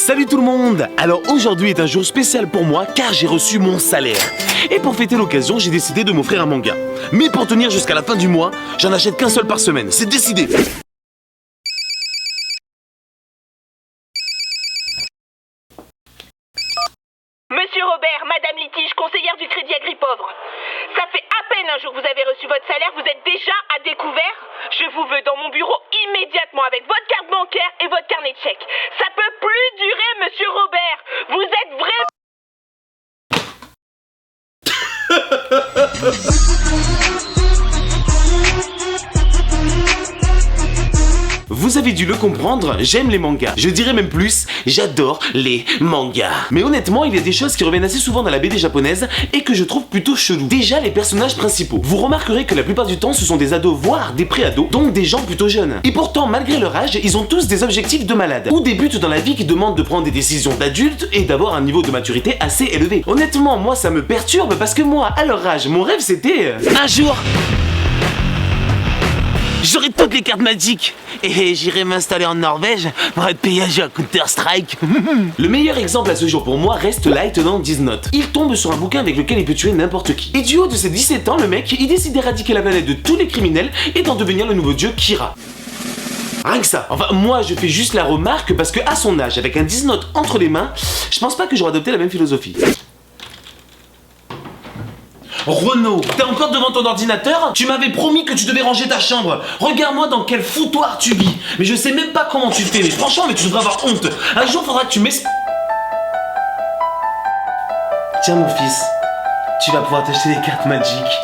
Salut tout le monde! Alors aujourd'hui est un jour spécial pour moi car j'ai reçu mon salaire. Et pour fêter l'occasion, j'ai décidé de m'offrir un manga. Mais pour tenir jusqu'à la fin du mois, j'en achète qu'un seul par semaine, c'est décidé! Monsieur Robert, Madame Litige, conseillère du Crédit Agri-Pauvre. Ça fait à peine un jour que vous avez reçu votre salaire, vous êtes déjà à découvert. Je vous veux dans mon bureau immédiatement avec votre carte bancaire et votre carnet de chèques. Ça peut plus durer, Monsieur Robert. Vous êtes vraiment... Vous avez dû le comprendre, j'aime les mangas. Je dirais même plus, j'adore les mangas. Mais honnêtement, il y a des choses qui reviennent assez souvent dans la BD japonaise et que je trouve plutôt chelou. Déjà, les personnages principaux. Vous remarquerez que la plupart du temps, ce sont des ados, voire des pré-ados, donc des gens plutôt jeunes. Et pourtant, malgré leur âge, ils ont tous des objectifs de malade. Ou des buts dans la vie qui demandent de prendre des décisions d'adultes et d'avoir un niveau de maturité assez élevé. Honnêtement, moi, ça me perturbe parce que moi, à leur âge, mon rêve c'était... un jour... j'aurai toutes les cartes magiques et j'irai m'installer en Norvège pour être payé à jouer à Counter-Strike. Le meilleur exemple à ce jour pour moi reste Lieutenant 19. Il tombe sur un bouquin avec lequel il peut tuer n'importe qui. Et du haut de ses 17 ans, le mec, il décide d'éradiquer la planète de tous les criminels et d'en devenir le nouveau dieu Kira. Rien que ça. Enfin, moi, je fais juste la remarque parce que à son âge, avec un 19 entre les mains, je pense pas que j'aurais adopté la même philosophie. Renaud, t'es encore devant ton ordinateur? Tu m'avais promis que tu devais ranger ta chambre. Regarde-moi dans quel foutoir tu vis. Mais je sais même pas comment tu fais. Mais franchement, mais tu devrais avoir honte. Un jour, faudra que tu m'expliques. Tiens, mon fils, tu vas pouvoir t'acheter des cartes magiques.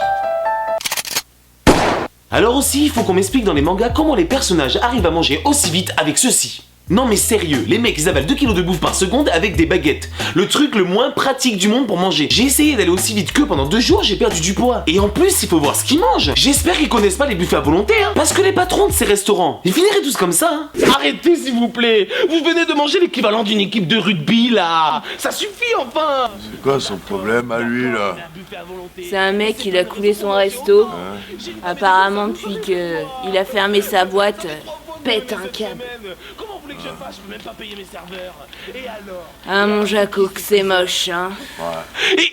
Alors aussi, il faut qu'on m'explique dans les mangas comment les personnages arrivent à manger aussi vite avec ceci. Non mais sérieux, les mecs ils avalent 2 kilos de bouffe par seconde avec des baguettes. Le truc le moins pratique du monde pour manger. J'ai essayé d'aller aussi vite qu'eux pendant 2 jours, j'ai perdu du poids. Et en plus, il faut voir ce qu'ils mangent. J'espère qu'ils connaissent pas les buffets à volonté, hein. Parce que les patrons de ces restaurants, ils finiraient tous comme ça, hein. Arrêtez s'il vous plaît. Vous venez de manger l'équivalent d'une équipe de rugby là. Ça suffit enfin. C'est quoi son problème à lui là? C'est un mec, il a coulé son resto. Apparemment, depuis qu'il a fermé sa boîte, pète un câble. Comment vous voulez que je fasse? Je peux même pas payer mes serveurs. Et alors? Ah mon Jaco, que c'est moche, hein.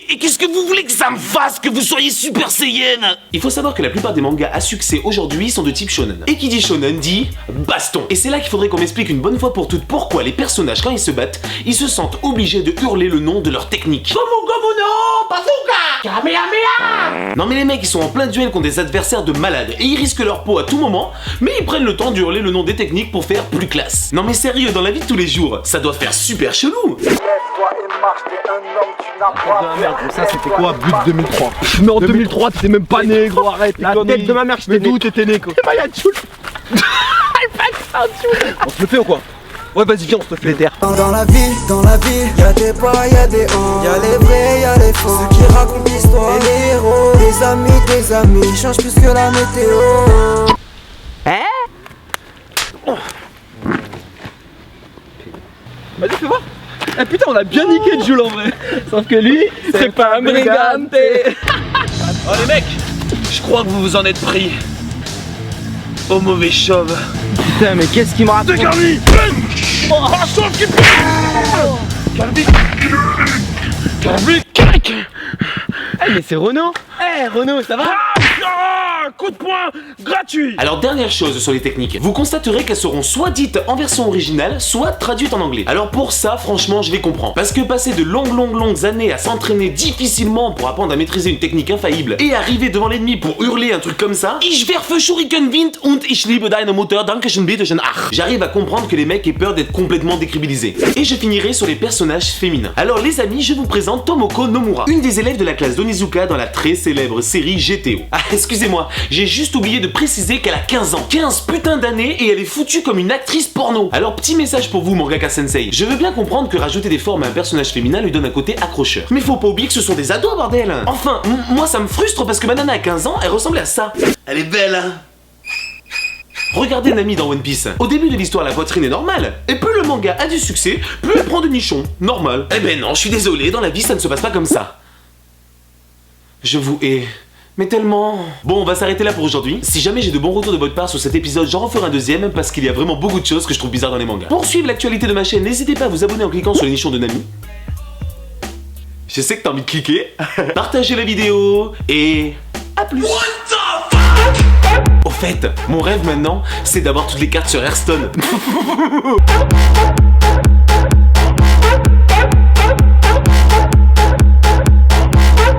Et qu'est-ce que vous voulez que ça me fasse, que vous soyez Super Saiyan? Il faut savoir que la plupart des mangas à succès aujourd'hui sont de type shonen. Et qui dit shonen dit baston. Et c'est là qu'il faudrait qu'on m'explique une bonne fois pour toutes pourquoi les personnages, quand ils se battent, ils se sentent obligés de hurler le nom de leur technique. Gomu Gomu no Bazooka Kamehameha. Non mais les mecs ils sont en plein duel contre des adversaires de malades et ils risquent leur peau à tout moment, mais ils prennent le temps de hurler le nom des techniques pour faire plus classe. Non mais sérieux, dans la vie de tous les jours, ça doit faire super chelou. Ça c'était quoi, but 2003? Mais en 2003 t'étais même pas né gros, arrête. La tête de ma mère, j'étais d'où t'étais né quoi? Bah y'a Tchoul. On se le fait ou quoi? Ouais vas-y viens on se le fait terre. Dans la vie, y'a des bas, y'a des hauts, y'a les vrais, y'a les faux, ceux qui racontent l'histoire, et les héros, des amis, changent plus que la météo. Vas-y fais voir. Eh putain on a bien niqué Jules en vrai. Sauf que lui, c'est pas un brigante. Oh les mecs, je crois que vous vous en êtes pris au mauvais chauve. Putain mais qu'est-ce qu'il me raconte? C'est Calvi. Oh, un chauve qui pue. Calvi. Calvi. Eh mais c'est Renaud. Eh Renaud ça va? Coup de poing gratuit. Alors dernière chose sur les techniques, vous constaterez qu'elles seront soit dites en version originale, soit traduites en anglais. Alors pour ça, franchement, je les comprends. Parce que passer de longues années à s'entraîner difficilement pour apprendre à maîtriser une technique infaillible et arriver devant l'ennemi pour hurler un truc comme ça, Ich werfe Shuriken-Wind und ich liebe deine Mutter, dankeschön bitteschön ach. J'arrive à comprendre que les mecs aient peur d'être complètement décrédibilisés. Et je finirai sur les personnages féminins. Alors les amis, je vous présente Tomoko Nomura, une des élèves de la classe d'Onizuka dans la très célèbre série GTO. Ah, excusez-moi, j'ai juste oublié de préciser qu'elle a 15 ans. 15 putains d'années et elle est foutue comme une actrice porno. Alors petit message pour vous mangaka sensei. Je veux bien comprendre que rajouter des formes à un personnage féminin lui donne un côté accrocheur. Mais faut pas oublier que ce sont des ados bordel. Enfin, moi ça me frustre parce que ma nana à 15 ans, elle ressemblait à ça. Elle est belle hein. Regardez Nami dans One Piece. Au début de l'histoire, la poitrine est normale. Et plus le manga a du succès, plus elle prend de nichons. Normal. Eh ben non, je suis désolé, dans la vie ça ne se passe pas comme ça. Je vous hais. Mais tellement. Bon, on va s'arrêter là pour aujourd'hui. Si jamais j'ai de bons retours de votre part sur cet épisode, j'en referai un deuxième parce qu'il y a vraiment beaucoup de choses que je trouve bizarres dans les mangas. Pour suivre l'actualité de ma chaîne, n'hésitez pas à vous abonner en cliquant sur l'émission de Nami. Je sais que t'as envie de cliquer. Partagez la vidéo et à plus. Au fait, mon rêve maintenant, c'est d'avoir toutes les cartes sur Hearthstone.